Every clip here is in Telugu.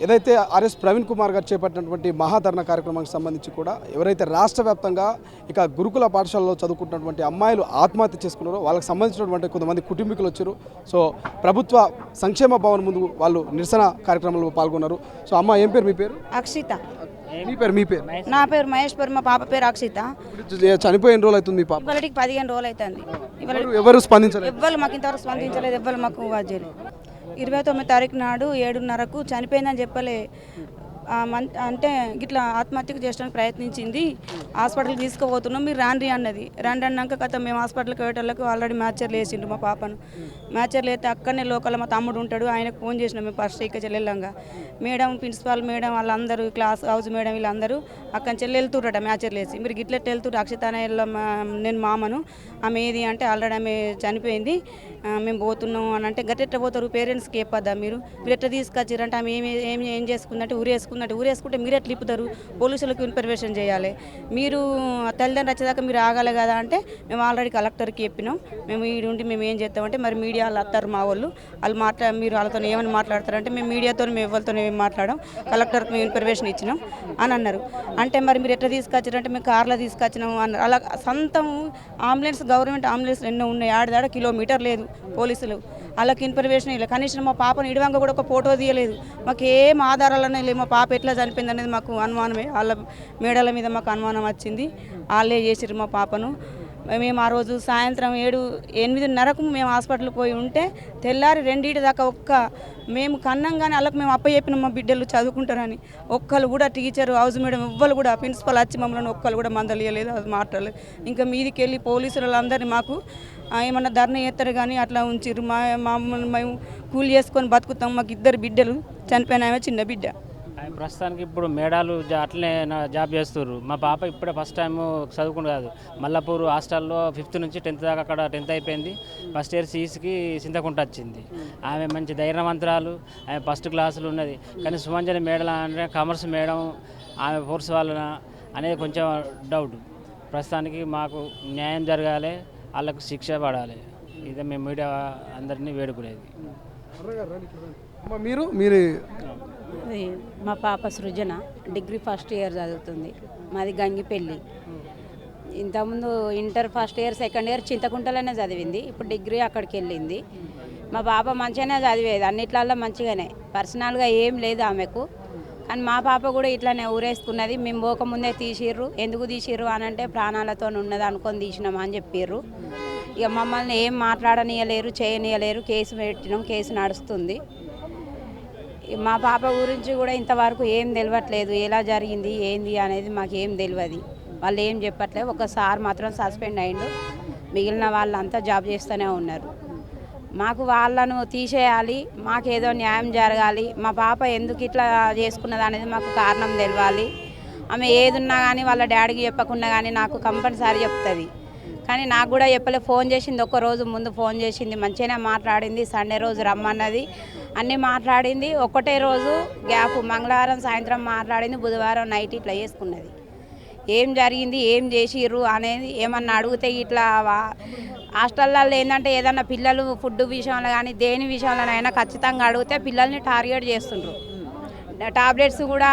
ఏదైతే ఆర్ఎస్ ప్రవీణ్ కుమార్ గారు చేపట్టినటువంటి మహాధరణ కార్యక్రమానికి సంబంధించి కూడా ఎవరైతే రాష్ట్ర వ్యాప్తంగా ఇక గురుకుల పాఠశాలలో చదువుకుంటున్నటువంటి అమ్మాయిలు ఆత్మహత్య చేసుకున్నారో వాళ్ళకి సంబంధించినటువంటి కొంతమంది కుటుంబీకులు వచ్చారు. సో ప్రభుత్వ సంక్షేమ భవన్ ముందు వాళ్ళు నిరసన కార్యక్రమంలో పాల్గొన్నారు. సో అమ్మ ఏం పేరు? మీ పేరు? అక్షిత. మీ పేరు? నా పేరు మహేశ్వర్, మా పాప పేరు అక్షిత. చనిపోయిన రోజులు అవుతుంది మీ పాప? ఇవాళకి 15 రోజులు అవుతుంది. ఎవరు స్పందించలేదు? ఎవ్వరు మాకు ఇంతవరకు స్పందించలేదు. ఎవ్వరు మాకు వాద్యాలు 29 తారీఖు నాడు 7:30కు చనిపోయిందని చెప్పలే. అంటే గిట్లా ఆత్మహత్యకు చేయడానికి ప్రయత్నించింది, హాస్పిటల్కి తీసుకుపోతున్నాం, మీరు రాండి అన్నది. రండి అన్నాక కథ మేము హాస్పిటల్కి పోయేటోళ్ళకు ఆల్రెడీ మ్యాచర్లు వేసిండు మా పాపను. మ్యాచర్లు అయితే అక్కడనే లోకల్ మా తమ్ముడు ఉంటాడు, ఆయనకు ఫోన్ చేసినాం మేము ఫస్ట్ ఇక్కడ చెల్లెళ్ళంగా. మేడం, ప్రిన్సిపాల్ మేడం వాళ్ళందరూ, క్లాస్ హౌస్ మేడం వీళ్ళందరూ అక్కడి చెల్లి వెళ్తుర్రట మ్యాచర్లు వేసి. మీరు గిట్ల వెళ్తుర్రు అక్షిత నేను మామను, ఆమె ఏది అంటే ఆల్రెడీ ఆమె చనిపోయింది, మేము పోతున్నాం అని అంటే గట్టెట్ట పోతారు, పేరెంట్స్కి చెప్పద్దా మీరు ఎట్లా తీసుకొచ్చారంటే ఆమె ఏం చేసుకుందంటే ఊరేసుకుంటే మీరు ఎట్లా ఇప్పుతారు, పోలీసులకు ఇన్ఫర్మేషన్ చేయాలి, మీరు తల్లిదండ్రులు వచ్చేదాకా మీరు ఆగాలి కదా అంటే మేము ఆల్రెడీ కలెక్టర్కి చెప్పినాం, మేము ఈడు ఉండి మేము ఏం చేస్తామంటే మరి మీడియా వాళ్ళు వస్తారు మా వాళ్ళు మీరు వాళ్ళతో ఏమని మాట్లాడతారంటే మేము మీడియాతో మేము ఎవరితో ఏం మాట్లాడాం, కలెక్టర్కి మేము ఇన్ఫర్మేషన్ ఇచ్చినాం అని అన్నారు. అంటే మరి మీరు ఎట్లా తీసుకొచ్చారంటే మేము కార్లో తీసుకొచ్చినాం అన్నారు. అలా సొంతం అంబులెన్స్, గవర్నమెంట్ అంబులెన్స్ ఎన్నో ఉన్నాయి, ఆడదాడ కిలోమీటర్ లేదు పోలీసులు, వాళ్ళకి ఇన్ఫర్మేషన్ ఇలా. కనీసం మా పాపను ఇడవంగా కూడా ఒక ఫోటో తీయలేదు, మాకు ఏం ఆధారాలనే లేవు. మా పాప ఎట్లా చనిపోయింది అనేది మాకు అనుమానమే, వాళ్ళ మేడల మీద మాకు అనుమానం వచ్చింది, వాళ్ళే చేసిర్రు మా పాపను. మేము ఆ రోజు సాయంత్రం 8:30కు మేము హాస్పిటల్కి పోయి ఉంటే తెల్లారి 2 దాకా మేము కన్నంగానే వాళ్ళకి మేము అప్పచెప్పినాం మా బిడ్డలు చదువుకుంటారని. ఒక్కళ్ళు కూడా టీచరు, హౌస్ మేడం ఎవ్వరు కూడా, ప్రిన్సిపల్ వచ్చి మమ్మల్ని ఒక్కళ్ళు కూడా మందలియలేదు, అది మాట్లాడలేదు. ఇంకా మీదికి వెళ్ళి పోలీసులు వాళ్ళందరినీ మాకు ఏమన్నా ధర్నా చేస్తారు కానీ అట్లా ఉంచిర్రు. మమ్మల్ని మేము కూలి చేసుకొని బతుకుతాం, మాకు 2 బిడ్డలు, చనిపోయిన ఆమె చిన్న బిడ్డ. ప్రస్తుతానికి ఇప్పుడు మేడాలు అట్లనే జాబ్ చేస్తున్నారు. మా పాప ఇప్పుడే ఫస్ట్ టైం చదువుకుంటు కాదు, మల్లాపూర్ హాస్టల్లో 5th నుంచి 10th దాకా అక్కడ 10th అయిపోయింది. ఫస్ట్ ఇయర్ సీఈసీకి చింతకుంట వచ్చింది. ఆమె మంచి ధైర్యవంతురాలు, ఆమె ఫస్ట్ క్లాసులు ఉన్నది. కానీ సుమంజని మేడల అంటే కామర్స్ మేడం ఆమె ఫోర్స్ వాళ్ళ అనేది కొంచెం డౌట్. ప్రస్తుతానికి మాకు న్యాయం జరగాలి, వాళ్ళకు శిక్ష పడాలి, ఇదే మేము మీడియా అందరినీ వేడుకునేది. మీరు మా పాప సృజన డిగ్రీ ఫస్ట్ ఇయర్ చదువుతుంది, మాది గంగిపెళ్ళి. ఇంతకుముందు inter first year second year చింతకుంటలోనే చదివింది, ఇప్పుడు డిగ్రీ అక్కడికి వెళ్ళింది. మా పాప మంచిగానే చదివేది, అన్నిట్లలో మంచిగానే, పర్సనల్గా ఏం లేదు ఆమెకు. కానీ మా పాప కూడా ఇట్లానే ఊరేసుకున్నది. మేము పోకముందే తీసిర్రు, ఎందుకు తీసిర్రు అని అంటే ప్రాణాలతో ఉన్నది అనుకొని తీసినామా అని చెప్పిర్రు. ఇక మమ్మల్ని ఏం మాట్లాడనీయలేరు, చేయనీయలేరు. కేసు పెట్టినాం, కేసు నడుస్తుంది. మా పాప గురించి కూడా ఇంతవరకు ఏం తెలియట్లేదు, ఎలా జరిగింది ఏంది అనేది మాకు ఏం తెలియదు. వాళ్ళు ఏం చెప్పట్లేదు. ఒక సార్ మాత్రం సస్పెండ్ అయ్యిండు, మిగిలిన వాళ్ళంతా జాబ్ చేస్తూనే ఉన్నారు. మాకు వాళ్ళను తీసేయాలి, మాకేదో న్యాయం జరగాలి. మా పాప ఎందుకు ఇట్లా చేసుకున్నది అనేది మాకు కారణం తెలియాలి. ఆమె ఏదున్నా కానీ వాళ్ళ డాడీకి చెప్పకుండా కానీ నాకు కంపల్సరీ చెప్తుంది. కానీ నాకు కూడా చెప్పలే. ఫోన్ చేసింది, ఒక్క రోజు ముందు ఫోన్ చేసింది, మంచిగానే మాట్లాడింది. సండే రోజు రమ్మన్నది, అన్నీ మాట్లాడింది. ఒకటే రోజు గ్యాప్, మంగళవారం సాయంత్రం మాట్లాడింది, బుధవారం నైట్ ఇట్లా చేసుకున్నది. ఏం జరిగింది, ఏం చేసిర్రు అనేది ఏమన్నా అడిగితే ఇట్లా హాస్టల్లో ఏంటంటే ఏదన్నా పిల్లలు ఫుడ్ విషయంలో కానీ దేని విషయంలోనైనా ఖచ్చితంగా అడిగితే పిల్లల్ని టార్గెట్ చేస్తుండ్రు. టాబ్లెట్స్ కూడా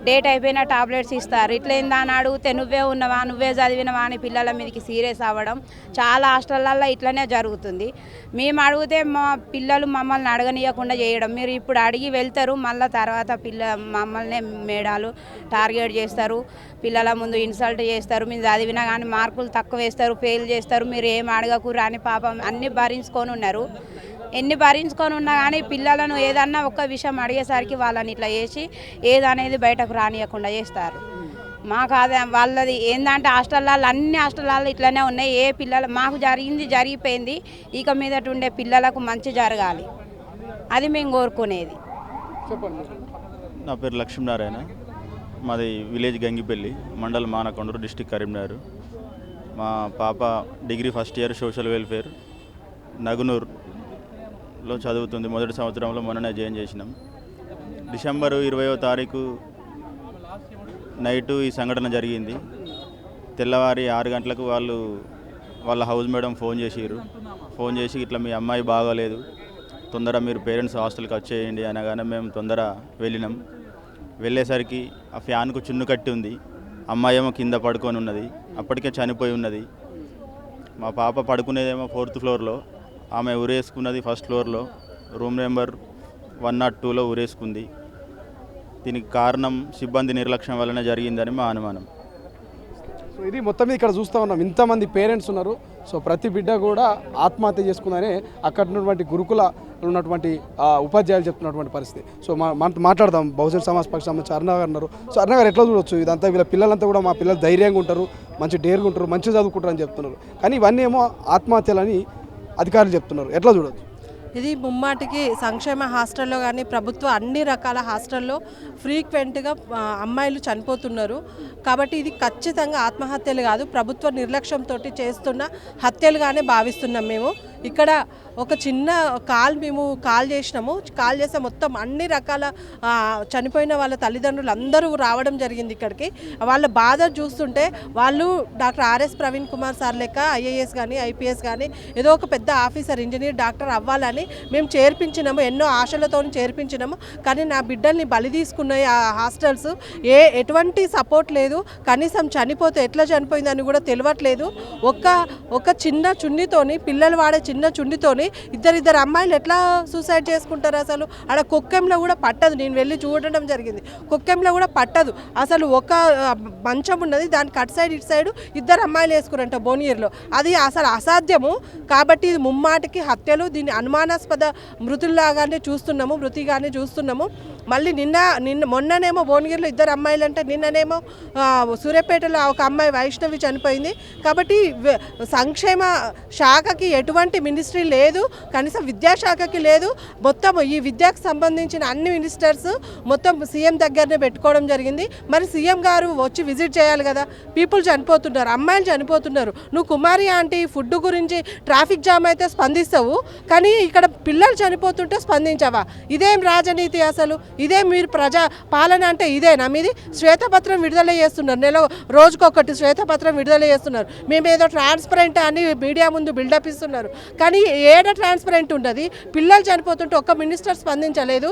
డేట్ అయిపోయిన టాబ్లెట్స్ ఇస్తారు. ఇట్లా ఏందా అని అడిగితే నువ్వే ఉన్నవా, నువ్వే చదివినవా అని పిల్లల మీదకి సీరియస్ అవ్వడం చాలా హాస్టళ్ళల్లో ఇట్లనే జరుగుతుంది. మేము అడిగితే మా పిల్లలు మమ్మల్ని అడగనీయకుండా చేయడం. మీరు ఇప్పుడు అడిగి వెళ్తారు, మళ్ళీ తర్వాత మమ్మల్ని మేడాలు టార్గెట్ చేస్తారు, పిల్లల ముందు ఇన్సల్ట్ చేస్తారు. మీరు చదివినా కానీ మార్కులు తక్కువ వేస్తారు, ఫెయిల్ చేస్తారు, మీరు ఏం అడగకూరు అని పాపం అన్నీ భరించుకొని ఉన్నారు. ఎన్ని భరించుకొని ఉన్నా కానీ పిల్లలను ఏదన్నా ఒక్క విషయం అడిగేసరికి వాళ్ళని ఇట్లా చేసి ఏదనేది బయటకు రానియకుండా చేస్తారు. మాకు అదే వాళ్ళది ఏంటంటే హాస్టల్లో అన్ని హాస్టల్లో ఇట్లనే ఉన్నాయి. ఏ పిల్లలు మాకు జరిగిపోయింది, ఇక మీదట ఉండే పిల్లలకు మంచి జరగాలి, అది మేము కోరుకునేది. నా పేరు లక్ష్మీనారాయణ, మాది విలేజ్ గంగిపల్లి, మండల్ మానకొండూరు, డిస్టిక్ కరీంనగర్. మా పాప degree first year social welfare నగునూరులో చదువుతుంది. మొదటి సంవత్సరంలో మొన్ననే జాయిన్ చేసినాం. డిసెంబర్ 20వ తారీఖు నైటు ఈ సంఘటన జరిగింది. తెల్లవారి 6 గంటలకు వాళ్ళ హౌస్ మేడం ఫోన్ చేసిర్రు. ఫోన్ చేసి ఇట్లా మీ అమ్మాయి బాగోలేదు, తొందర మీరు పేరెంట్స్ హాస్టల్కి వచ్చేయండి అనగానే మేము తొందర వెళ్ళినాం. వెళ్ళేసరికి ఆ ఫ్యాన్కు చున్ను కట్టి ఉంది, అమ్మాయి ఏమో కింద పడుకొని ఉన్నది, అప్పటికే చనిపోయి ఉన్నది. మా పాప పడుకునేదేమో 4th ఫ్లోర్లో, ఆమె ఉరేసుకున్నది 1st ఫ్లోర్లో రూమ్ నెంబర్ 102లో ఉరేసుకుంది. దీనికి కారణం సిబ్బంది నిర్లక్ష్యం వల్లనే జరిగిందని మా అనుమానం. సో ఇది మొత్తం మీద ఇక్కడ చూస్తూ ఉన్నాం, ఇంతమంది పేరెంట్స్ ఉన్నారు. సో ప్రతి బిడ్డ కూడా ఆత్మహత్య చేసుకుందని అక్కడ ఉన్నటువంటి గురుకుల ఉన్నటువంటి ఉపాధ్యాయులు చెప్తున్నటువంటి పరిస్థితి. సో మాట్లాడదాం. బహుజన్ సమాజ్ పక్షం సంబంధించి అరుణ గారు ఉన్నారు. సో అరుణ గారు ఎట్లా చూడొచ్చు ఇదంతా? వీళ్ళ పిల్లలంతా కూడా మా పిల్లలు ధైర్యంగా ఉంటారు, మంచి డేర్గా ఉంటారు, మంచిగా చదువుకుంటారు అని చెప్తున్నారు, కానీ ఇవన్నీ ఏమో ఆత్మహత్యలని అధికారులు చెప్తున్నారు. ఎట్లా చూడొచ్చు? ఇది ముమ్మాటికి సంక్షేమ హాస్టల్లో కానీ ప్రభుత్వ అన్ని రకాల హాస్టల్లో ఫ్రీక్వెంట్గా అమ్మాయిలు చనిపోతున్నారు. కాబట్టి ఇది ఖచ్చితంగా ఆత్మహత్యలు కాదు, ప్రభుత్వ నిర్లక్ష్యంతో చేస్తున్న హత్యలుగానే భావిస్తున్నాం మేము. ఇక్కడ ఒక చిన్న మేము కాల్ చేసినాము. కాల్ చేస్తే మొత్తం అన్ని రకాల చనిపోయిన వాళ్ళ తల్లిదండ్రులు అందరూ రావడం జరిగింది ఇక్కడికి. వాళ్ళ బాధ చూస్తుంటే వాళ్ళు doctor RS Praveen Kumar sir లెక్క ఐఏఎస్ కానీ ఐపీఎస్ కానీ ఏదో ఒక పెద్ద ఆఫీసర్, ఇంజనీర్, డాక్టర్ అవ్వాలని మేము చేర్పించినాము, ఎన్నో ఆశలతో చేర్పించినాము. కానీ నా బిడ్డల్ని బలి తీసుకున్నాయి ఆ హాస్టల్స్. ఎటువంటి సపోర్ట్ లేదు, కనీసం చనిపోతే ఎట్లా చనిపోయిందని కూడా తెలియట్లేదు. ఒక చిన్న చున్నితోని, పిల్లలు వాడే చిన్న చున్నితోని ఇద్దరు అమ్మాయిలు ఎట్లా సూసైడ్ చేసుకుంటారు? అసలు ఆడ కుక్కెంలో కూడా పట్టదు. నేను వెళ్ళి చూడడం జరిగింది, కుక్కెంలో కూడా పట్టదు. అసలు ఒక మంచం ఉన్నది, దానికి అటు సైడ్ ఇటు సైడ్ ఇద్దరు అమ్మాయిలు వేసుకురంట భువనగిరిలో. అది అసలు అసాధ్యము. కాబట్టి ఇది ముమ్మాటికి హత్యలు. దీన్ని అనుమానాస్పద మృతుల్లాగానే చూస్తున్నాము. మళ్ళీ మొన్ననేమో భువనగిరిలో ఇద్దరు అమ్మాయిలు అంటే, నిన్ననేమో సూర్యాపేటలో ఒక అమ్మాయి వైష్ణవి చనిపోయింది. కాబట్టి సంక్షేమ శాఖకి ఎటువంటి మినిస్ట్రీ లేదు, కనీసం విద్యాశాఖకి లేదు. మొత్తం ఈ విద్యకు సంబంధించిన అన్ని మినిస్టర్స్ మొత్తం సీఎం దగ్గరనే పెట్టుకోవడం జరిగింది. మరి సీఎం గారు వచ్చి విజిట్ చేయాలి కదా. పీపుల్ చనిపోతున్నారు, అమ్మాయిలు చనిపోతున్నారు. నువ్వు కుమారి ఆంటీ ఫుడ్ గురించి ట్రాఫిక్ జామ్ అయితే స్పందిస్తావు, కానీ ఇక్కడ పిల్లలు చనిపోతుంటే స్పందించవా? ఇదేం రాజనీతి అసలు? ఇదే మీరు ప్రజా పాలన అంటే ఇదేనా మీది? శ్వేతపత్రం విడుదల చేస్తున్నారు, రోజుకొకటి శ్వేతపత్రం విడుదల చేస్తున్నారు. మేమేదో ట్రాన్స్పరెంట్ అని మీడియా ముందు బిల్డప్ ఇస్తున్నారు, కానీ ఏడ ట్రాన్స్పరెంట్ ఉన్నది? పిల్లలు చనిపోతుంటే ఒక్క మినిస్టర్ స్పందించలేదు,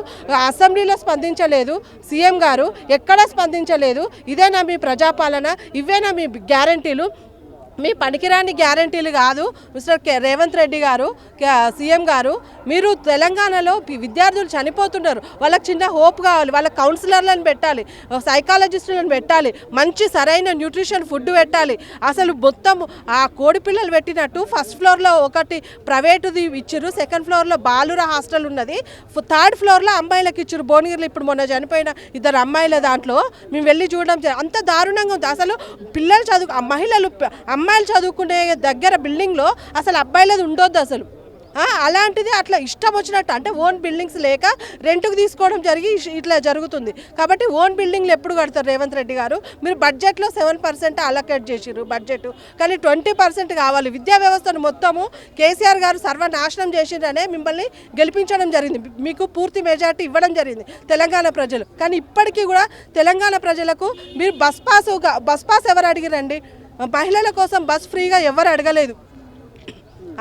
అసెంబ్లీలో స్పందించలేదు, సీఎం గారు ఎక్కడా స్పందించలేదు. ఇదేనా మీ ప్రజాపాలన? ఇవేనా మీ గ్యారంటీలు? మీ పనికిరాని గ్యారంటీలు కాదు మిస్టర్ రేవంత్ రెడ్డి గారు, సీఎం గారు. మీరు తెలంగాణలో విద్యార్థులు చనిపోతున్నారు, వాళ్ళకి చిన్న హోప్ కావాలి. వాళ్ళకి కౌన్సిలర్లను పెట్టాలి, సైకాలజిస్టులను పెట్టాలి, మంచి సరైన న్యూట్రిషన్ ఫుడ్ పెట్టాలి. అసలు మొత్తం ఆ కోడి పిల్లలు పెట్టినట్టు 1st ఫ్లోర్లో ఒకటి ప్రైవేటుది ఇచ్చిర్రు, 2nd ఫ్లోర్లో బాలుర హాస్టల్ ఉన్నది, 3rd ఫ్లోర్లో అమ్మాయిలకు ఇచ్చిర్రు. భువనగిరిలో ఇప్పుడు మొన్న చనిపోయిన ఇద్దరు అమ్మాయిల దాంట్లో మేము వెళ్ళి చూడడం అంత దారుణంగా ఉంది. అసలు పిల్లలు అమ్మాయిలు చదువుకునే దగ్గర బిల్డింగ్లో అసలు అబ్బాయిలది ఉండొద్దు అసలు. అలాంటిది అట్లా ఇష్టం వచ్చినట్టు, అంటే ఓన్ బిల్డింగ్స్ లేక రెంట్కి తీసుకోవడం ఇట్లా జరుగుతుంది. కాబట్టి ఓన్ బిల్డింగ్లు ఎప్పుడు కడతారు రేవంత్ రెడ్డి గారు? మీరు బడ్జెట్లో 7% అలొకేట్ చేసిర్రు బడ్జెట్, కానీ 20% కావాలి. విద్యా వ్యవస్థను మొత్తము కేసీఆర్ గారు సర్వనాశనం చేసిందనే మిమ్మల్ని గెలిపించడం జరిగింది. మీకు పూర్తి మెజార్టీ ఇవ్వడం జరిగింది తెలంగాణ ప్రజలు. కానీ ఇప్పటికీ కూడా తెలంగాణ ప్రజలకు మీరు బస్ పాస్ ఎవరు అడిగిరండి? మహిళల కోసం బస్ ఫ్రీగా ఎవరు అడగలేదు.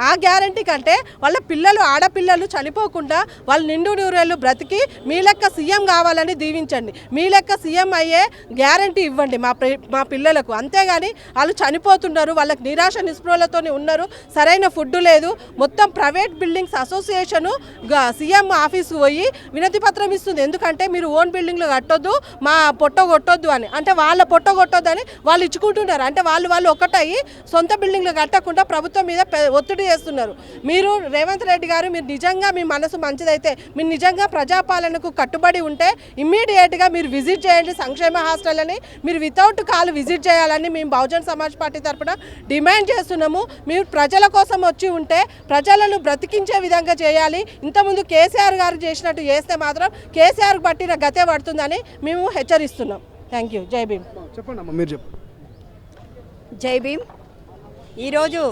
ఆ గ్యారంటీ కంటే వాళ్ళ పిల్లలు, ఆడపిల్లలు చనిపోకుండా వాళ్ళు నిండు నూరేళ్ళు బ్రతికి మీ లెక్క సీఎం కావాలని దీవించండి. మీ లెక్క సీఎం అయ్యే గ్యారంటీ ఇవ్వండి మా పిల్లలకు. అంతేగాని వాళ్ళు చనిపోతున్నారు, వాళ్ళకి నిరాశ నిస్పృహలతో ఉన్నారు, సరైన ఫుడ్ లేదు. మొత్తం ప్రైవేట్ బిల్డింగ్స్ అసోసియేషను సీఎం ఆఫీస్కి పోయి వినతి పత్రం ఇస్తుంది. ఎందుకంటే మీరు ఓన్ బిల్డింగ్లు కట్టొద్దు, మా పొట్ట కొట్టొద్దు అని. అంటే వాళ్ళ పొట్ట కొట్టొద్దు అని వాళ్ళు ఇచ్చుకుంటున్నారు. అంటే వాళ్ళు ఒకటయ్యి సొంత బిల్డింగ్లు కట్టకుండా ప్రభుత్వం మీద ఒత్తిడి చేస్తున్నారు. మీరు రేవంత్ రెడ్డి గారు, మీరు నిజంగా మీ మనసు మంచిదైతే, మీరు నిజంగా ప్రజాపాలనకు కట్టుబడి ఉంటే ఇమ్మీడియట్గా మీరు విజిట్ చేయండి సంక్షేమ హాస్టల్ని. మీరు వితౌట్ కాల్ విజిట్ చేయాలని మేము బహుజన్ సమాజ్ పార్టీ తరఫున డిమాండ్ చేస్తున్నాము. మీరు ప్రజల కోసం వచ్చి ఉంటే ప్రజలను బ్రతికించే విధంగా చేయాలి. ఇంతకుముందు కేసీఆర్ గారు చేసినట్టు చేస్తే మాత్రం కేసీఆర్ పట్టిన గతే పడుతుందని మేము హెచ్చరిస్తున్నాం. Thank you. జై భీమ్. చెప్పండి అమ్మ, మీరు చెప్పండి. జై భీమ్. ఈరోజు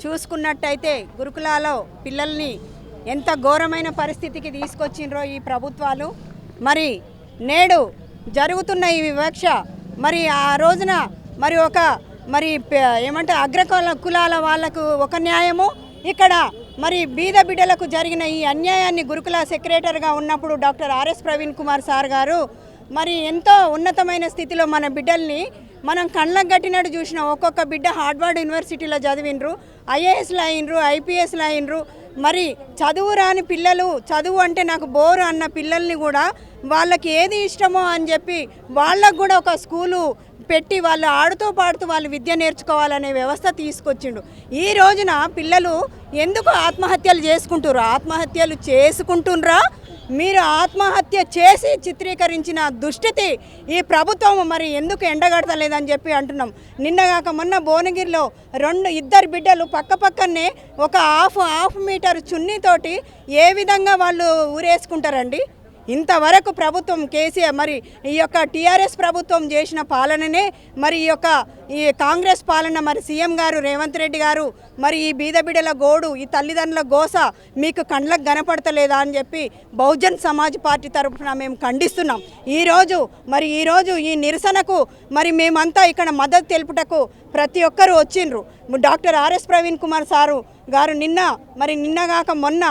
చూసుకున్నట్టయితే గురుకులాలో పిల్లల్ని ఎంత ఘోరమైన పరిస్థితికి తీసుకొచ్చిండ్రో ఈ ప్రభుత్వాలు. మరి నేడు జరుగుతున్న ఈ వివక్ష, మరి ఆ రోజున మరి ఏమంటే కులాల వాళ్ళకు ఒక న్యాయము, ఇక్కడ మరి బీద బిడ్డలకు జరిగిన ఈ అన్యాయాన్ని గురుకుల సెక్రటరీగా ఉన్నప్పుడు doctor RS Praveen Kumar sir గారు మరి ఎంతో ఉన్నతమైన స్థితిలో మన బిడ్డల్ని మనం కళ్ళకు కట్టినట్టు చూసిన ఒక్కొక్క బిడ్డ హార్వర్డ్ యూనివర్సిటీలో చదివినరు, ఐఏఎస్లు అయినరు, ఐపీఎస్లు అయినరు. మరి చదువు రాని పిల్లలు, చదువు అంటే నాకు బోరు అన్న పిల్లల్ని కూడా వాళ్ళకి ఏది ఇష్టమో అని చెప్పి వాళ్ళకు కూడా ఒక స్కూలు పెట్టి వాళ్ళు ఆడుతూ పాడుతూ వాళ్ళు విద్య నేర్చుకోవాలనే వ్యవస్థ తీసుకొచ్చిండు. ఈ రోజున పిల్లలు ఎందుకు ఆత్మహత్యలు చేసుకుంటున్నారా? మీరు ఆత్మహత్య చేసి చిత్రీకరించిన దుస్థితి ఈ ప్రభుత్వం మరి ఎందుకు ఎండగడతలేదని చెప్పి అంటున్నాం. నిన్నగాక మొన్న భువనగిరిలో ఇద్దరు బిడ్డలు పక్కనే ఒక హాఫ్ మీటర్ చున్నీతోటి ఏ విధంగా వాళ్ళు ఊరేసుకుంటారండి? ఇంతవరకు ప్రభుత్వం కేసీఆర్ మరి ఈ యొక్క టీఆర్ఎస్ ప్రభుత్వం చేసిన పాలననే మరి ఈ కాంగ్రెస్ పాలన మరి సీఎం గారు రేవంత్ రెడ్డి గారు మరి ఈ బీద బిడ్డల గోడు, ఈ తల్లిదండ్రుల గోస మీకు కండ్లకు కనపడతలేదా అని చెప్పి బహుజన్ సమాజ్ పార్టీ తరఫున మేము ఖండిస్తున్నాం. ఈరోజు ఈ నిరసనకు మరి మేమంతా ఇక్కడ మద్దతు తెలుపుటకు ప్రతి ఒక్కరూ వచ్చిండ్రు. Doctor RS Praveen Kumar sir గారు నిన్నగాక మొన్న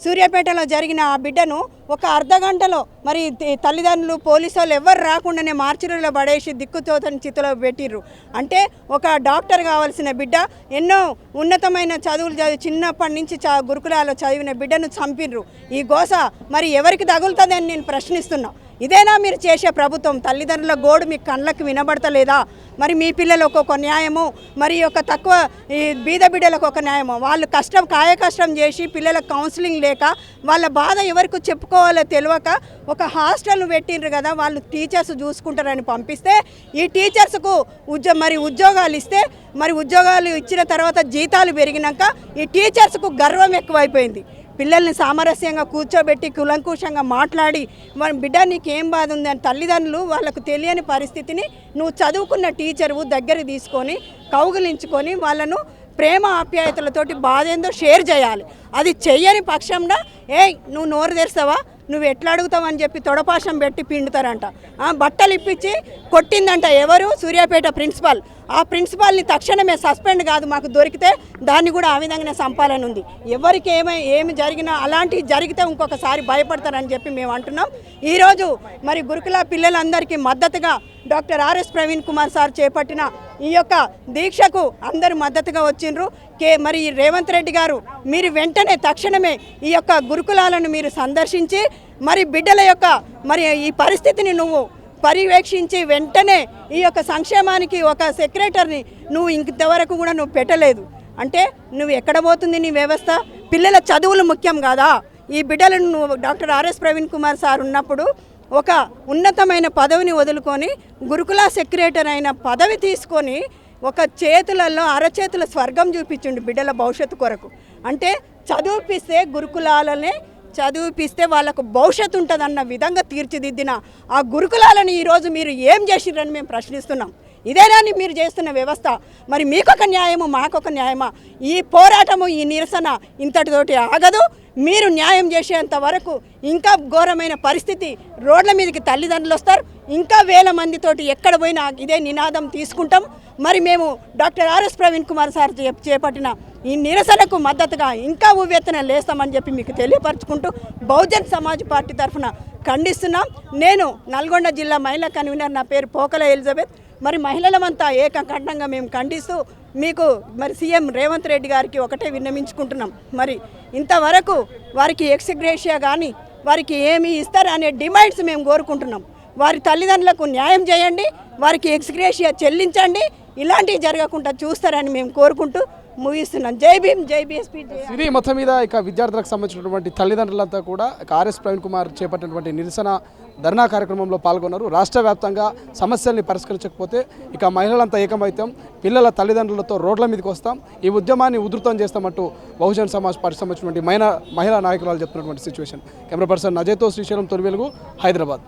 సూర్యాపేటలో జరిగిన ఆ బిడ్డను ఒక అర్ధగంటలో మరి తల్లిదండ్రులు పోలీసు వాళ్ళు ఎవరు రాకుండానే మార్చిలో పడేసి దిక్కుతోతని చిత్తులో పెట్టిర్రు. అంటే ఒక డాక్టర్ కావాల్సిన బిడ్డ ఎన్నో ఉన్నతమైన చదువులు చిన్నప్పటి నుంచి గురుకులాల్లో చదివిన బిడ్డను చంపిర్రు. ఈ గోస మరి ఎవరికి తగులుతుందని నేను ప్రశ్నిస్తున్నా. ఇదేనా మీరు చేసే ప్రభుత్వం? తల్లిదండ్రుల గోడు మీ కళ్ళకు వినబడతలేదా? మరి మీ పిల్లలు ఒక్కొక్క న్యాయము, మరి తక్కువ ఈ బీద బిడ్డలకు ఒక న్యాయము. వాళ్ళు కాయకష్టం చేసి పిల్లలకు కౌన్సిలింగ్ లేక వాళ్ళ బాధ ఎవరికి చెప్పుకోవాలో తెలియక ఒక హాస్టల్ను పెట్టిండ్రు కదా, వాళ్ళు టీచర్స్ చూసుకుంటారని పంపిస్తే ఈ టీచర్స్కు ఉద్యోగాలు ఇస్తే మరి ఉద్యోగాలు ఇచ్చిన తర్వాత జీతాలు పెరిగినాక ఈ టీచర్స్కు గర్వం ఎక్కువైపోయింది. పిల్లల్ని సామరస్యంగా కూర్చోబెట్టి కులంకుశంగా మాట్లాడి మన బిడ్డ నీకేం బాధ ఉంది అని తల్లిదండ్రులు వాళ్ళకు తెలియని పరిస్థితిని నువ్వు చదువుకున్న టీచరు దగ్గర తీసుకొని కౌగిలించుకొని వాళ్ళను ప్రేమ ఆప్యాయతలతోటి బాధ ఏందో షేర్ చేయాలి. అది చెయ్యని పక్షంలో నువ్వు నోరు తెరుస్తావా, నువ్వు ఎట్లా అడుగుతావని చెప్పి తొడపాశం పెట్టి పిండుతారంట. బట్టలు ఇప్పించి కొట్టిందంట ఎవరు? సూర్యాపేట ప్రిన్సిపాల్. ఆ ప్రిన్సిపాల్ని తక్షణమే సస్పెండ్ కాదు, మాకు దొరికితే దాన్ని కూడా ఆ విధంగానే చంపాలని ఉంది. ఎవరికి ఏమి జరిగినా అలాంటివి జరిగితే ఇంకొకసారి భయపడతారని చెప్పి మేము అంటున్నాం. ఈరోజు మరి గురుకుల పిల్లలందరికీ మద్దతుగా doctor RS Praveen Kumar sir చేపట్టిన ఈ యొక్క దీక్షకు అందరూ మద్దతుగా వచ్చిండ్రు. మరి రేవంత్ రెడ్డి గారు మీరు వెంటనే తక్షణమే ఈ యొక్క గురుకులాలను మీరు సందర్శించి మరి బిడ్డల యొక్క మరి ఈ పరిస్థితిని నువ్వు పర్యవేక్షించి వెంటనే ఈ యొక్క సంక్షేమానికి ఒక సెక్రటరీని నువ్వు ఇంతవరకు కూడా నువ్వు పెట్టలేదు అంటే నువ్వు ఎక్కడ పోతుంది నీ వ్యవస్థ? పిల్లల చదువులు ముఖ్యం కాదా? ఈ బిడ్డలను నువ్వు doctor RS Praveen Kumar sir ఉన్నప్పుడు ఒక ఉన్నతమైన పదవిని వదులుకొని గురుకుల సెక్రటరీ అయిన పదవి తీసుకొని ఒక చేతులలో అరచేతుల స్వర్గం చూపించిండు బిడ్డల భవిష్యత్తు కొరకు. అంటే చదివిపిస్తే గురుకులాలనే చదివిపిస్తే వాళ్ళకు భవిష్యత్తు ఉంటుందన్న విధంగా తీర్చిదిద్దిన ఆ గురుకులాలను ఈరోజు మీరు ఏం చేసిర్రని మేము ప్రశ్నిస్తున్నాం. ఇదేనా మీరు చేస్తున్న వ్యవస్థ? మరి మీకొక న్యాయము, మాకొక న్యాయమా? ఈ పోరాటము, ఈ నిరసన ఇంతటితోటి ఆగదు. మీరు న్యాయం చేసేంత వరకు ఇంకా ఘోరమైన పరిస్థితి, రోడ్ల మీదకి తల్లిదండ్రులు వస్తారు. ఇంకా వేల మందితోటి ఎక్కడ పోయినా ఇదే నినాదం తీసుకుంటాం. మరి మేము doctor RS Praveen Kumar sir చేపట్టిన ఈ నిరసనకు మద్దతుగా ఇంకా ఉవ్వెత్తున లేస్తామని చెప్పి మీకు తెలియపరచుకుంటూ బహుజన్ సమాజ్ పార్టీ తరఫున ఖండిస్తున్నాం. నేను నల్గొండ జిల్లా మహిళా కన్వీనర్, నా పేరు పోకల ఎలిజబెత్. మరి మహిళలమంతా ఏకకంఠంగా మేము ఖండిస్తూ మీకు మరి సీఎం రేవంత్ రెడ్డి గారికి ఒకటే విన్నవించుకుంటున్నాం. మరి ఇంతవరకు వారికి ఎక్స్గ్రేషియా కానీ వారికి ఏమి ఇస్తారు అనే డిమాండ్స్ మేము కోరుకుంటున్నాం. వారి తల్లిదండ్రులకు న్యాయం చేయండి, వారికి ఎక్స్గ్రేషియా చెల్లించండి, ఇలాంటివి జరగకుండా చూస్తారని మేము కోరుకుంటూ ముగిస్తున్నాం. జై భీమ్, జై బీఎస్పీ. ఇది మొత్తం మీద ఇక విద్యార్థులకు సంబంధించినటువంటి తల్లిదండ్రులంతా కూడా ఆర్ఎస్ ప్రవీణ్ కుమార్ చేపట్టినటువంటి నిరసన ధర్నా కార్యక్రమంలో పాల్గొన్నారు. రాష్ట్ర వ్యాప్తంగా సమస్యల్ని పరిష్కరించకపోతే ఇక మహిళలంతా ఏకమైతాం, పిల్లల తల్లిదండ్రులతో రోడ్ల మీదకి వస్తాం, ఈ ఉద్యమాన్ని ఉధృతం చేస్తామంటూ బహుజన్ సమాజ్ పార్టీ సంబంధించినటువంటి మహిళా నాయకురాలు చెప్తున్నటువంటి సిచ్యువేషన్. కెమెరా పర్సన్ అజయ్తో శ్రీశైలం, తొలి వెలుగు, హైదరాబాద్.